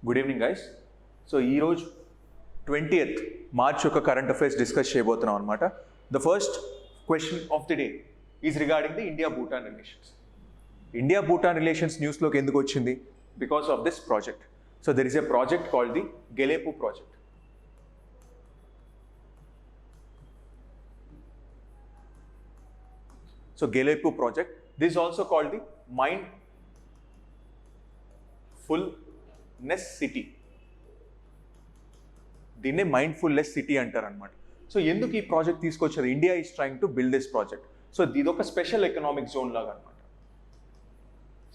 Good evening guys. So ఈరోజు 20th March యొక్క current affairs discuss చేయబోతున్నాం అనమాట. The first question of the day is regarding the India Bhutan relations. India Bhutan relations న్యూస్లోకి ఎందుకు వచ్చింది? Because of this project. So there is a project called the Gelepu project. So Gelepu project, this is also called the mindfulness city. దీన్నే mindfulness city అంటారు అనమాట. So ఎందుకు ఈ project తీసుకొచ్చారు? India is trying to build this project. So ఇది ఒక special economic zone లాగా అనమాట.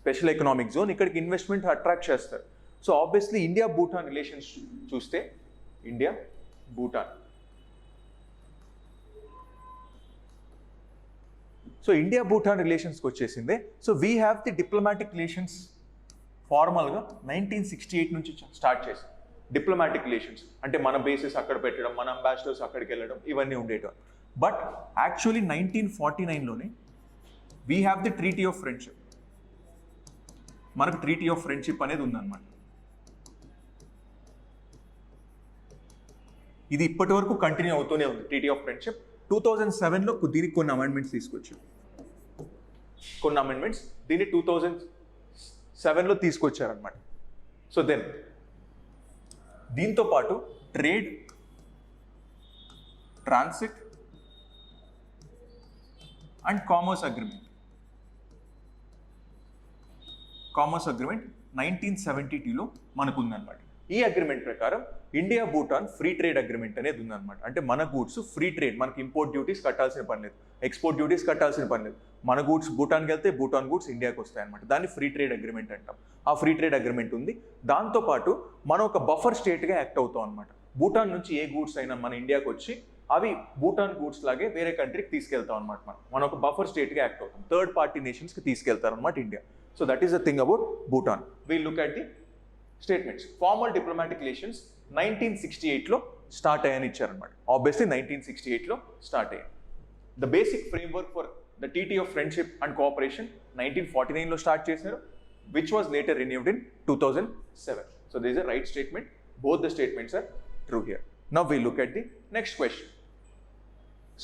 స్పెషల్ ఎకనామిక్ జోన్, ఇక్కడికి ఇన్వెస్ట్మెంట్ అట్రాక్ట్ చేస్తారు. So obviously India Bhutan relations చూస్తే India Bhutan. So India Bhutan రిలేషన్స్కి వచ్చేసిందే. So we have the diplomatic relations ఫార్మల్గా 1968 నుంచి స్టార్ట్ చేసాం. డిప్లొమాటిక్ రిలేషన్స్ అంటే మన బేసెస్ అక్కడ పెట్టడం, మన అంబాసిడర్స్ అక్కడికి వెళ్ళడం, ఇవన్నీ ఉండేవి. బట్ యాక్చువల్లీ 1949లోనే we have the treaty of friendship. మనకు ట్రీటీ ఆఫ్ ఫ్రెండ్షిప్ అనేది ఉందన్నమాట. ఇది ఇప్పటి వరకు కంటిన్యూ అవుతూనే ఉంది ట్రీటీ ఆఫ్ ఫ్రెండ్షిప్. 2007లో దీనికి కొన్ని అమెండ్మెంట్స్ తీసుకొచ్చారు. కొన్ని అమెండ్మెంట్స్ దీన్ని 2007లో తీసుకొచ్చారనమాట. సో దెన్ దీంతో పాటు trade, transit and commerce agreement 1972లో మనకు ఉందన్నమాట. ఈ అగ్రిమెంట్ ప్రకారం India Bhutan free trade agreement అనేది ఉందన్నమాట. అంటే మన గూడ్స్ ఫ్రీ ట్రేడ్, మనకి ఇంపోర్ట్ డ్యూటీస్ కట్టాల్సిన పని లేదు, ఎక్స్పోర్ట్ డ్యూటీస్ కట్టాల్సిన పని లేదు. మన గూడ్స్ భూటాన్కి వెళ్తే భూటాన్ గూడ్స్ ఇండియాకి వస్తాయి అనమాట. దాన్ని ఫ్రీ ట్రేడ్ అగ్రిమెంట్ అంటాం. ఆ ఫ్రీ ట్రేడ్ అగ్రిమెంట్ ఉంది. దాంతోపాటు మనం ఒక బఫర్ స్టేట్గా యాక్ట్ అవుతాం అనమాట. భూటాన్ నుంచి ఏ గూడ్స్ అయినా మన ఇండియాకి వచ్చి అవి భూటాన్ గూడ్స్ లాగే వేరే కంట్రీకి తీసుకెళ్తాం అనమాట. మనం ఒక బఫర్ స్టేట్గా యాక్ట్ అవుతాం. థర్డ్ పార్టీ నేషన్స్కి తీసుకెళ్తారు అనమాట India. So that is the thing about Bhutan. We look at the statements. Formal diplomatic relations 1968లో స్టార్ట్ అయ్యని ఇచ్చారనమాట. ఆబ్వియస్లీ 1968లో స్టార్ట్ అయ్యాయి. The basic framework for the టీటీ ఆఫ్ ఫ్రెండ్షిప్ అండ్ కోఆపరేషన్ 1949లో స్టార్ట్ చేశారు, which was later renewed in 2007. So this is a right statement. Both the statements are true here. Now we look at the next question.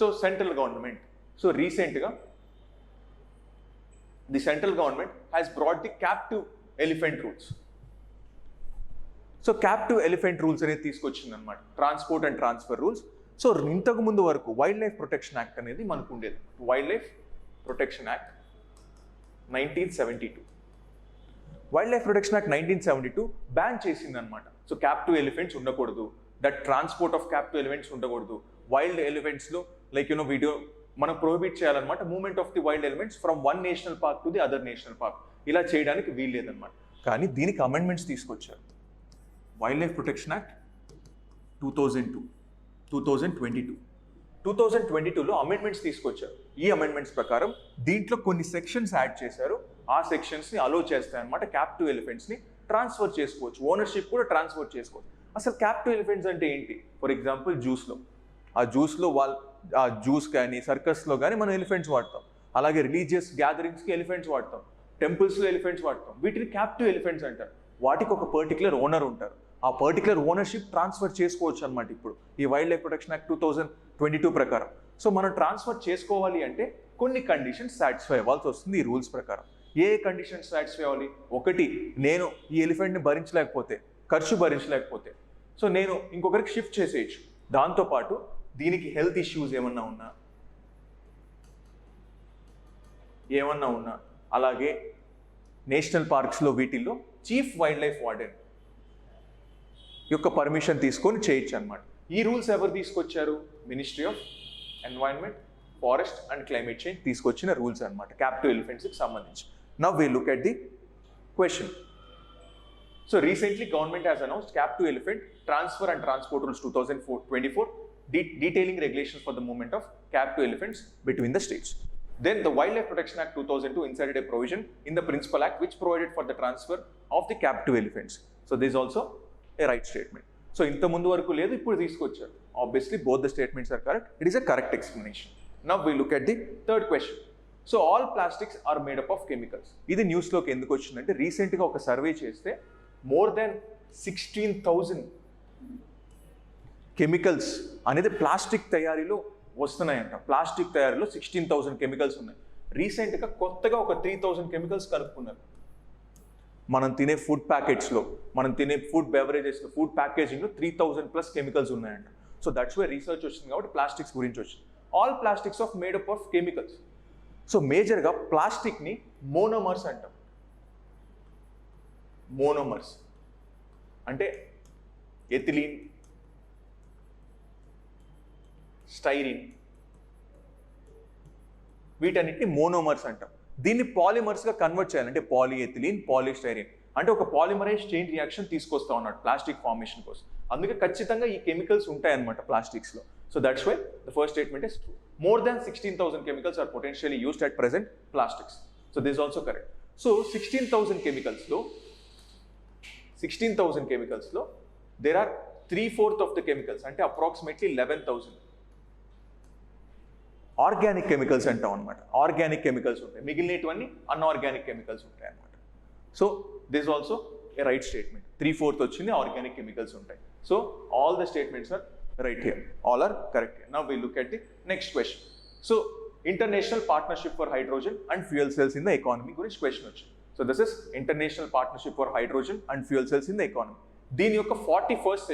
So central government, so రీసెంట్గా the central government has brought the captive elephant rules. So captive elephant rules అనేది తీసుకొచ్చింది అనమాట. Transport and transfer rules. So ఇంతకు ముందు వరకు wild life protection act అనేది మనకు ఉండేది. Wild life protection act 1972. Wild life protection act 1972 ban చేసింది అనమాట. సో క్యాప్టివ్ ఎలిఫెంట్స్ ఉండకూడదు, that transport of captive elephants ఉండకూడదు. వైల్డ్ ఎలిఫెంట్స్లో లైక్ వీడియో మనం ప్రొహిబిట్ చేయాలన్నమాట. Movement of the wild elephants from one national park to the other national park. ఇలా చేయడానికి వీల్లేదన్నమాట. కానీ దీనికి అమెండ్మెంట్స్ తీసుకొచ్చారు. వైల్డ్ లైఫ్ ప్రొటెక్షన్ యాక్ట్ 2022లో అమెండ్మెంట్స్ తీసుకొచ్చారు. ఈ అమెండ్మెంట్స్ ప్రకారం దీంట్లో కొన్ని సెక్షన్స్ యాడ్ చేశారు. ఆ సెక్షన్స్ని అలో చేస్తాయన్నమాట. క్యాప్టివ్ ఎలిఫెంట్స్ని ట్రాన్స్ఫర్ చేసుకోవచ్చు, ఓనర్షిప్ కూడా ట్రాన్స్ఫర్ చేసుకోవచ్చు. అసలు క్యాప్టివ్ ఎలిఫెంట్స్ అంటే ఏంటి? ఫర్ ఎగ్జాంపుల్ జ్యూస్లో ఆ జ్యూస్ కానీ సర్కస్లో కానీ మనం ఎలిఫెంట్స్ వాడతాం. అలాగే రిలీజియస్ గ్యాదరింగ్స్కి ఎలిఫెంట్స్ వాడతాం, టెంపుల్స్లో ఎలిఫెంట్స్ వాడతాం. వీటిని క్యాప్టివ్ ఎలిఫెంట్స్ అంటారు. వాటికి ఒక పర్టికులర్ ఓనర్ ఉంటారు. ఆ పర్టికులర్ ఓనర్షిప్ ట్రాన్స్ఫర్ చేసుకోవచ్చు అనమాట. ఇప్పుడు ఈ వైల్డ్ లైఫ్ ప్రొటెక్షన్ యాక్ట్ 2022 ప్రకారం. సో మనం ట్రాన్స్ఫర్ చేసుకోవాలి అంటే కొన్ని కండిషన్స్ సాటిస్ఫై అవ్వాల్సి వస్తుంది ఈ రూల్స్ ప్రకారం. ఏ కండిషన్స్ సాటిస్ఫై అవ్వాలి? ఒకటి, నేను ఈ ఎలిఫెంట్ని భరించలేకపోతే, ఖర్చు భరించలేకపోతే, సో నేను ఇంకొకరికి షిఫ్ట్ చేసేయచ్చు. దాంతోపాటు దీనికి హెల్త్ ఇష్యూస్ ఏమన్నా ఉన్నా అలాగే నేషనల్ పార్క్స్లో వీటిల్లో చీఫ్ వైల్డ్ లైఫ్ వార్డెన్ యొక్క పర్మిషన్ తీసుకొని చేయొచ్చు అనమాట. ఈ రూల్స్ ఎవరు తీసుకొచ్చారు? Ministry of environment, forest and climate change తీసుకొచ్చిన రూల్స్ అనమాట క్యాప్టివ్ ఎలిఫెంట్స్కి సంబంధించి. Now we look at the question. So recently government has announced captive elephant transfer and transport rules 2024, detailing regulations for the movement of captive elephants between the states. Then the Wildlife Protection Act 2002 inserted a provision in the Principal Act which provided for the transfer of the captive elephants. So this is also a right statement. So ఇంత ముందు వరకు లేదు, ఇప్పుడు తీసుకొచ్చారు. Obviously both the statements are correct. It is a correct explanation. Now we look at the third question. So all plastics are made up of chemicals. ఇది న్యూస్లోకి ఎందుకు వచ్చిందంటే రీసెంట్గా ఒక సర్వే చేస్తే more than 16,000 కెమికల్స్ అనేది ప్లాస్టిక్ తయారీలో వస్తున్నాయంట. Plastic తయారీలో 16,000 chemicals ఉన్నాయి. రీసెంట్గా కొత్తగా ఒక 3,000 కెమికల్స్ కనుక్కున్నారు. మనం తినే ఫుడ్ ప్యాకెట్స్లో, మనం తినే ఫుడ్ బెవరేజెస్లో, ఫుడ్ ప్యాకేజింగ్లో 3,000+ కెమికల్స్ ఉన్నాయంట. సో దట్స్ వై రీసెర్చ్ వచ్చింది కాబట్టి ప్లాస్టిక్స్ గురించి వచ్చింది. All plastics of made up of chemicals. So మేజర్గా ప్లాస్టిక్ని మోనోమర్స్ అంటాం. మోనోమర్స్ అంటే ఎథిలీన్, స్టైరిన్, వీటన్నిటిని మోనోమర్స్ అంటాం. దీన్ని పాలిమర్స్గా కన్వర్ట్ చేయాలి, అంటే పాలిఎథిలీన్, పాలిస్టైరిన్, అంటే ఒక పాలిమరైజ్ చైన్ రియాక్షన్ తీసుకొస్తా ఉన్నాడు ప్లాస్టిక్ ఫార్మేషన్ కోసం. అందుకే ఖచ్చితంగా ఈ కెమికల్స్ ఉంటాయన్నమాట ప్లాస్టిక్స్లో. So that's why the first statement is true. More than 16,000 chemicals are potentially used at present plastics. So this is also correct. So 16,000 chemicals lo there are 3/4 of the chemicals, ante approximately 11,000 organic chemicals antam anamata. Organic chemicals untayi, migilinetvanni unorganic chemicals untayi anamata. So this is also a right statement. 3/4 ochindi organic chemicals untayi. So all the statements are right here. All are correct here. Now we look at the next question. So international partnership for hydrogen and fuel cells in the economy gurinchi question వచ్చింది. So this is international partnership for hydrogen and fuel cells in the economy. దీని యొక్క 41st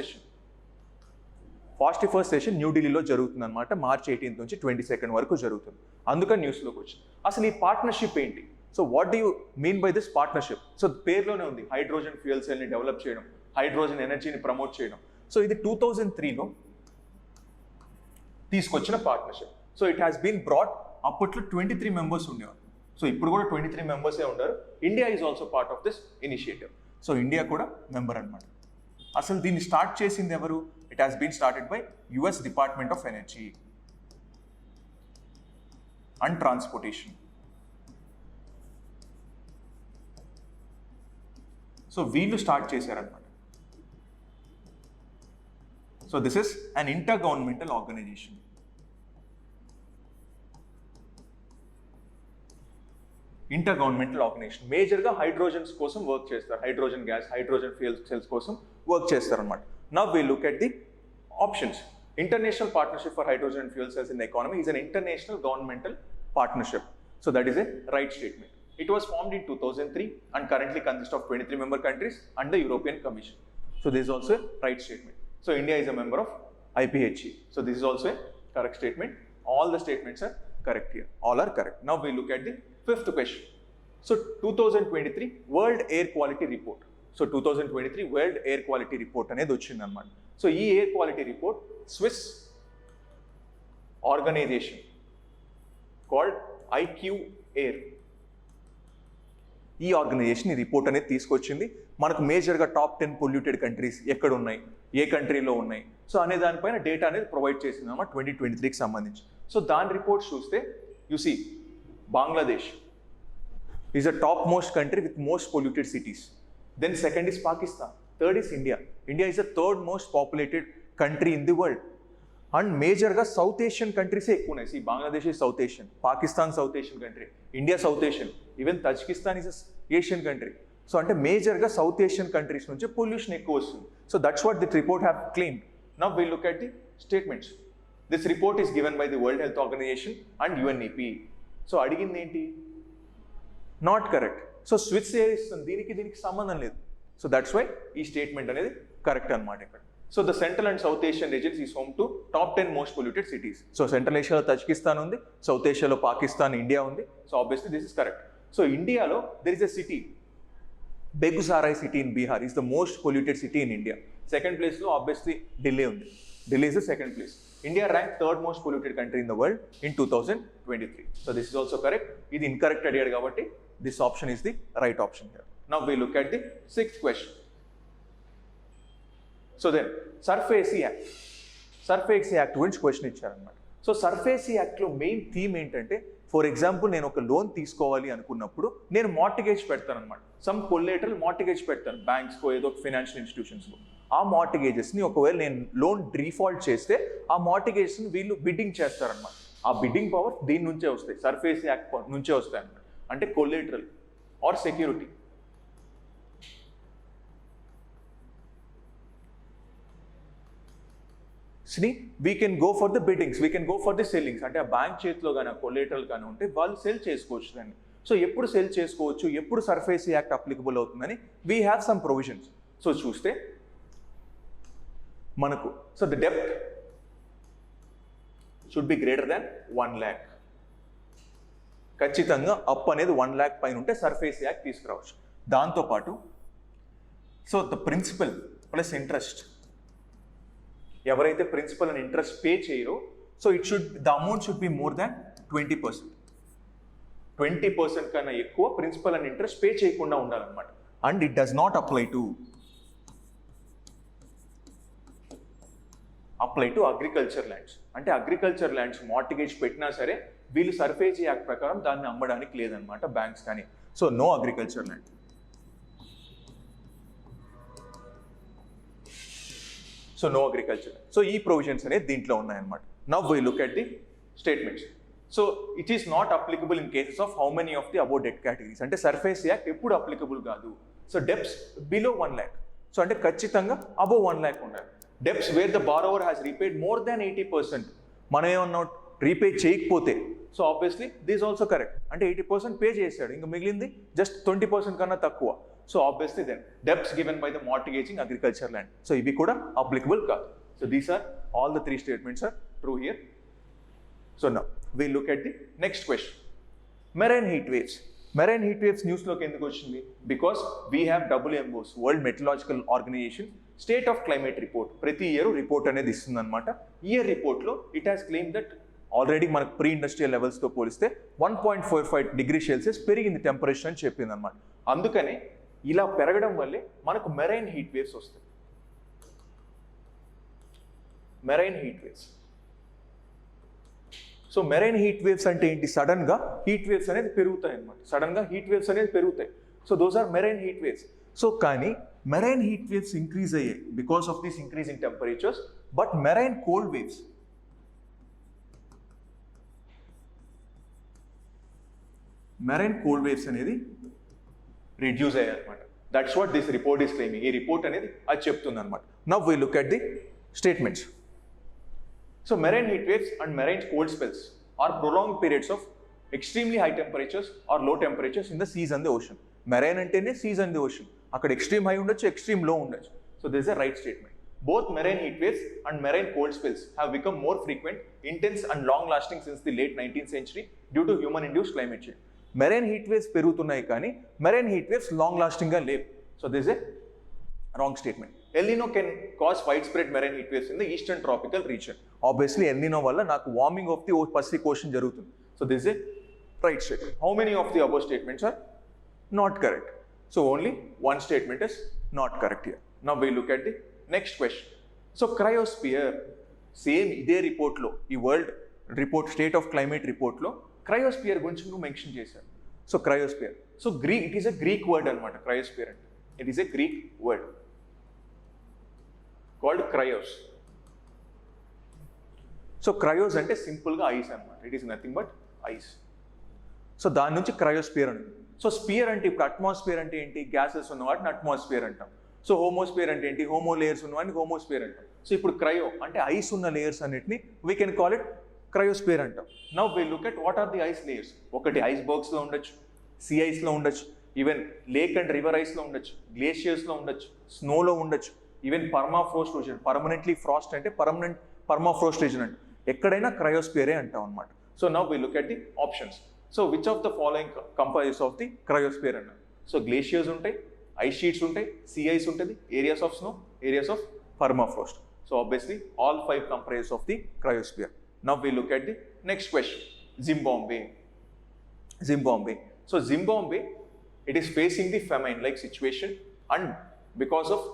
session న్యూఢిల్లీలో జరుగుతుంది అనమాట. March 18 నుంచి 22 వరకు జరుగుతుంది. అందుకని న్యూస్లోకి వచ్చింది. అసలు ఈ పార్ట్నర్షిప్ ఏంటి? So what do you mean by this partnership? So పేరులోనే ఉంది, హైడ్రోజన్ ఫ్యూయల్ సెల్ని డెవలప్ చేయడం, హైడ్రోజన్ ఎనర్జీని ప్రమోట్ చేయడం. సో ఇది 2003లో తీసుకొచ్చిన partnership. So it has been brought. అప్పట్లో 23 మెంబర్స్ ఉండేవారు. సో ఇప్పుడు కూడా 23 మెంబర్సే ఉంటారు. India is also part of this initiative. So India కూడా మెంబర్ అనమాట. అసలు దీన్ని స్టార్ట్ చేసింది ఎవరు? It has been started by US department of energy and transportation. So వీళ్ళు స్టార్ట్ చేశారనమాట. So this is an intergovernmental organisation. Intergovernmental organisation మేజర్గా hydrogens కోసం వర్క్ చేస్తారు. Hydrogen gas, hydrogen fuel cells కోసం work చేస్తారు అనమాట. Now we look at the options. International partnership for hydrogen and fuel cells in the economy is an international governmental partnership. So that is a right statement. It was formed in 2003 and currently consists of 23 member countries and the European Commission. So this is also a right statement. So India is a member of IPHE. So this is also a correct statement. All the statements are correct here. All are correct. Now we look at the fifth question. So 2023 World Air Quality Report. So 2023 World Air Quality Report అనేది వచ్చింది అన్నమాట. So ఈ air quality report Swiss organisation called IQ-AIR, ఈ organisation ఈ report అనేది తీసుకొచ్చింది. మనకు మేజర్గా టాప్ 10 పొల్యూటెడ్ కంట్రీస్ ఎక్కడ ఉన్నాయి, ఏ కంట్రీలో ఉన్నాయి, సో అనే దానిపైన డేటా అనేది ప్రొవైడ్ చేసింది అన్నమాట 2023కి సంబంధించి. సో దాని రిపోర్ట్ చూస్తే you see Bangladesh is a top most country with most polluted cities. Then second is Pakistan, third is India. India is the third most populated country in the world. And మేజర్గా South Asian కంట్రీసే ఎక్కువ ఉన్నాయి. ఈ Bangladesh is South Asian, Pakistan South Asian country, India South Asian, even Tajikistan is Asian country. So అంటే మేజర్గా South Asian countries నుంచి pollution ఎక్కువ వస్తుంది. So that's what this report have claimed. Now will look at the statements. This report is given by the world health organization and UNEP. So అడిగింది ఏంటి? Not correct. So Swiss air ఇస్తుంది, దీనికి సంబంధం లేదు. So that's why ఈ statement అనేది correct అనమాట ఇక్కడ. So the central and south Asian regions is home to top 10 most polluted cities. So central ఏషియాలో తజికిస్తాన్ ఉంది, సౌత్ ఏషియాలో పాకిస్తాన్, ఇండియా ఉంది. So obviously this is correct. So ఇండియాలో there is a city, Begusarai city in Bihar is the most polluted city in India. Second ప్లేస్లో obviously Delhi ఉంది. Delhi is the second place. India rank third most polluted country in the world in 2023. So this is also correct. ఇది incorrect అడిగాడు కాబట్టి this option is the right option here. Now we look at the sixth question. So then SARFAESI act. SARFAESI act గురించి question ఇచ్చారనమాట. So SARFAESI యాక్ట్లో main theme ఏంటంటే, for example నేను ఒక loan తీసుకోవాలి అనుకున్నప్పుడు నేను మార్టిగేజ్ పెడతాను అనమాట. సమ్ కొల్లేటరల్ మార్టిగేజ్ పెడతాను బ్యాంక్స్కో, ఏదో ఒక ఫైనాన్షియల్ ఇన్స్టిట్యూషన్స్లో. ఆ మార్టిగేజెస్ని ఒకవేళ నేను లోన్ డిఫాల్ట్ చేస్తే ఆ మార్టిగేజెస్ని వీళ్ళు బిడ్డింగ్ చేస్తారనమాట. ఆ బిడ్డింగ్ పవర్ దీని నుంచే వస్తాయి, సర్ఫేసీ యాక్ట్ నుంచే వస్తాయి అనమాట. అంటే collateral or security. We can go for the biddings, we can go for the sellings. అంటే ఆ బ్యాంక్ చేతిలో కానీ కొలేటరల్ కానీ ఉంటే వాళ్ళు సెల్ చేసుకోవచ్చు దాన్ని. సో ఎప్పుడు సెల్ చేసుకోవచ్చు, ఎప్పుడు సర్ఫేసీ యాక్ట్ అప్లికబుల్ అవుతుందని we have some provisions. So చూస్తే మనకు సో ద డెప్త్ should be greater than 1 lakh. ఖచ్చితంగా అప్ అనేది 1 lakh పైన ఉంటే సర్ఫేసీ యాక్ట్ తీసుకురావచ్చు. దాంతోపాటు so the principal plus interest, ఎవరైతే ప్రిన్సిపల్ అండ్ ఇంట్రెస్ట్ పే చేయరో so the amount should be more than 20%. 20% కన్నా ఎక్కువ ప్రిన్సిపల్ అండ్ ఇంట్రెస్ట్ పే చేయకుండా ఉండాలన్నమాట. And it does not apply to agriculture lands. అంటే అగ్రికల్చర్ ల్యాండ్స్ మార్టిగేజ్ పెట్టినా సరే వీళ్ళు సర్ఫేసీ యాక్ట్ ప్రకారం దాన్ని అమ్మడానికి లేదనమాట బ్యాంక్స్ కానీ. So no agriculture land. So no agriculture. So ఈ ప్రొవిజన్స్ అనేది దీంట్లో ఉన్నాయన్నమాట. Now we look at the statements. So it is not applicable in cases of how many of the above debt categories. అంటే SARFAESI act ఎప్పుడు applicable కాదు. So debts below 1 lakh. So అంటే ఖచ్చితంగా above 1 lakh ఉండాలి. Debts where the borrower has repaid more than 80%. మనం ఏమన్నా repay చేయకపోతే so obviously this also correct. అంటే 80% పే చేశాడు, ఇంకా మిగిలింది జస్ట్ 20% కన్నా తక్కువ. So obviously then debts given by the mortgaging agriculture land. So ఇవి కూడా అప్లికబుల్ కాదు. So these are all the 3 statements are true here. So now we look at the next question. Marine heat waves. Marine heat waves న్యూస్లోకి ఎందుకు వచ్చింది? Because we have WMOs, world meteorological organization state of climate report ప్రతి year report అనేది ఇస్తుంది అనమాట. Year రిపోర్ట్లో it has claim that already మనకు pre industrial లెవెల్స్తో పోలిస్తే 1.45 డిగ్రీ సెల్సియస్ పెరిగింది టెంపరేచర్ అని చెప్పింది అనమాట. అందుకనే ఇలా పెరగడం వల్లే మనకు మెరైన్ హీట్ వేవ్స్ వస్తాయి. Marine heat waves. So marine heat waves అంటే ఏంటి? సడన్గా హీట్ వేవ్స్ అనేది పెరుగుతాయి అనమాట. సడన్గా హీట్ వేవ్స్ అనేది పెరుగుతాయి. So those are marine heat waves. So కానీ మెరైన్ హీట్ వేవ్స్ ఇంక్రీజ్ అయ్యాయి because of this increase in temperatures. But marine cold waves, marine cold waves అనేది రిడ్యూస్ అయ్యాయి అనమాట. That's what this report is claiming. ఈ report అనేది అది చెప్తుంది అనమాట. Now we look at the statements. So marine heat waves and marine cold spells are prolong periods of extremely high temperatures or low temperatures in the Cs and the ocean. Marine అంటేనే Cs and the ocean. అక్కడ extreme high ఉండొచ్చు, extreme లో ఉండొచ్చు. So this is a right statement. Both marine heat waves and marine cold spells have become more frequent, intense and long lasting since the late 19th century due to human induced climate change. Marine heat waves పెరుగుతున్నాయి కానీ marine heat waves long lasting గా లేవు. So this is a wrong statement. El Nino can cause widespread marine heat waves in the eastern tropical region. Obviously El Nino వల్ల నాకు warming of the Pacific Ocean జరుగుతుంది. So this is a right statement. How many of the above statements are not correct? So only one statement is not correct here. Now we look at the next question. So cryosphere, same ఇదే రిపోర్ట్లో, ఈ world report state of climate రిపోర్ట్లో cryosphere గురించి నువ్వు mention చేశారు. So cryosphere, so it is a Greek word అనమాట. Cryosphere అంటే it is a Greek word called kryos. So kryos అంటే సింపుల్గా ఐస్ అనమాట. It is nothing but ice. So దాని నుంచి క్రయోస్పియర్ అని. సో స్పియర్ అంటే ఇప్పుడు అట్మాస్ఫియర్ అంటే ఏంటి? గ్యాసెస్ ఉన్న వాటిని అట్మాస్ఫియర్ అంటాం. సో హోమోస్పియర్ అంటే ఏంటి? హోమో లేయర్స్ ఉన్నవాడిని హోమోస్పియర్ అంటాం. సో ఇప్పుడు క్రయో అంటే ఐస్ ఉన్న లేయర్స్ అన్నిటిని we can call it cryosphere అంటాం. Now we look at what are the ice layers. ఒకటి ఐస్ బర్గ్స్లో ఉండొచ్చు, సీ ఐస్లో ఉండొచ్చు, ఈవెన్ లేక్ అండ్ రివర్ ఐస్లో ఉండొచ్చు, గ్లేషియర్స్లో ఉండొచ్చు, స్నోలో ఉండొచ్చు, even permafrost region. Permanently frost అంటే పర్మనెంట్ పర్మాఫ్రోస్ట్ రీజన్ అంటే ఎక్కడైనా క్రయోస్పియరే అంటాం అనమాట. So now we look at the options. So which of the following comprises of the cryosphere అన్నారు. సో గ్లేషియర్స్ ఉంటాయి, ఐస్ షీట్స్ ఉంటాయి, సీ ఐస్ ఉంటుంది, areas of snow, areas of permafrost. So obviously all 5 comprises of the cryosphere. Now we look at the next question. Zimbabwe. Zimbabwe. So Zimbabwe, it is facing the famine like situation and because of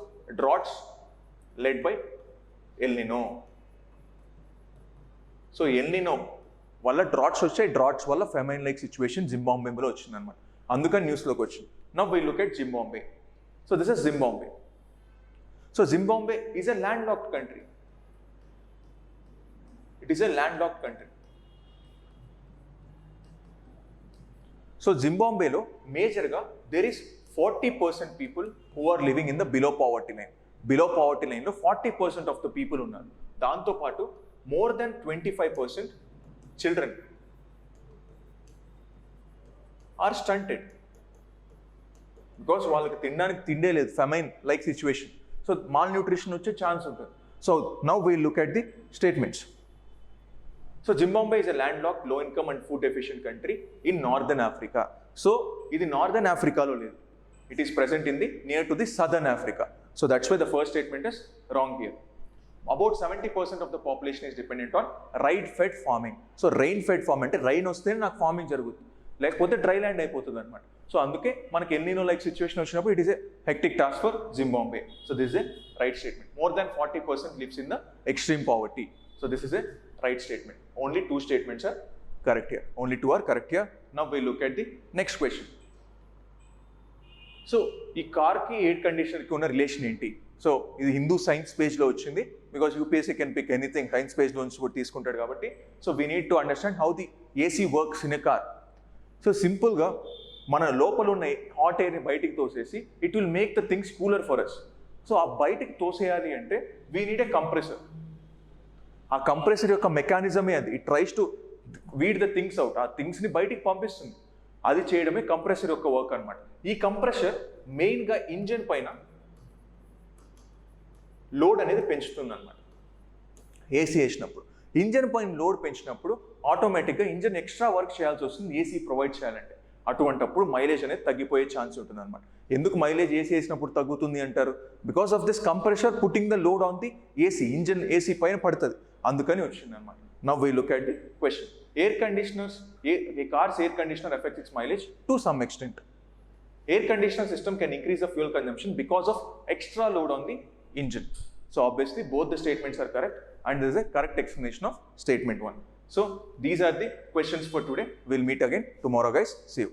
droughts led by El Nino. So El Nino వల్ల droughts వచ్చాయి, droughts వల్ల famine like situation జింబాబ్వేలో వచ్చింది అనమాట. అందుకని న్యూస్లోకి వచ్చింది. Now we look at Zimbabwe. So this is Zimbabwe. So Zimbabwe is a landlocked country. It is a landlocked country. So Zimbabwe lo major ga there is 40% people who are living in the below poverty line. Below poverty లైన్లో 40% of the people ఉన్నారు. దాంతోపాటు more than 25% children are stunted because వాళ్ళకి తినడానికి తిండే లేదు, famine like situation. So malnutrition వచ్చే chance ఉంటుంది. So now we'll look at the statements. So Zimbabwe is a landlocked, low income and food deficient country in northern Africa. So ఇది northern ఆఫ్రికాలో లేదు, it is present in the near to the southern Africa. So that's why the first statement is wrong here. About 70% of the population is dependent on rain-fed farming. So rain-fed farming అంటే rain వస్తేనే నాకు farming జరుగుతుంది, లేకపోతే dry land అయిపోతుంది అనమాట. So అందుకే మనకి El Niño like situation వచ్చినప్పుడు it is a hectic task for Zimbabwe. So this is a right statement. More than 40% lives in the extreme poverty. So this is a right statement. Only 2 statements are correct here. Only 2 are correct here. Now we look at the next question. So ఈ కార్కి air కండిషనర్కి ఉన్న relation ఏంటి? So ఇది Hindu science పేజ్లో వచ్చింది, because UPSC can pick anything science పేజ్లో నుంచి కూడా తీసుకుంటాడు కాబట్టి. So we need to understand how the AC works in a car. So సింపుల్గా మన లోపల ఉన్న హాట్ ఎయిర్ని బయటికి తోసేసి it will make the things cooler for us. So ఆ బయటికి తోసేయాలి అంటే వీ నీడ్ ఎ కంప్రెసర్. ఆ కంప్రెసర్ యొక్క మెకానిజమే అది, it tries to weed the things out, ఆ థింగ్స్ని బయటికి పంపిస్తుంది. అది చేయడమే కంప్రెసర్ యొక్క వర్క్ అనమాట. ఈ కంప్రెసర్ మెయిన్గా ఇంజన్ పైన లోడ్ అనేది పెంచుతుంది అనమాట. ఏసీ వేసినప్పుడు ఇంజన్ పైన లోడ్ పెంచినప్పుడు ఆటోమేటిక్గా ఇంజన్ ఎక్స్ట్రా వర్క్ చేయాల్సి వస్తుంది ఏసీ ప్రొవైడ్ చేయాలంటే. అటువంటప్పుడు మైలేజ్ అనేది తగ్గిపోయే ఛాన్స్ ఉంటుంది అనమాట. ఎందుకు మైలేజ్ ఏసీ వేసినప్పుడు తగ్గుతుంది అంటారు? Because of this compressor putting the load on the AC, engine AC పైన పడుతుంది, అందుకని వచ్చింది అనమాట. Now we look at the question. Air conditioners, a car's air conditioner affects its mileage to some extent. Air conditioner system can increase the fuel consumption because of extra load on the engine. So obviously both the statements are correct and there is a correct explanation of statement 1. So these are the questions for today. We'll meet again tomorrow guys. See you.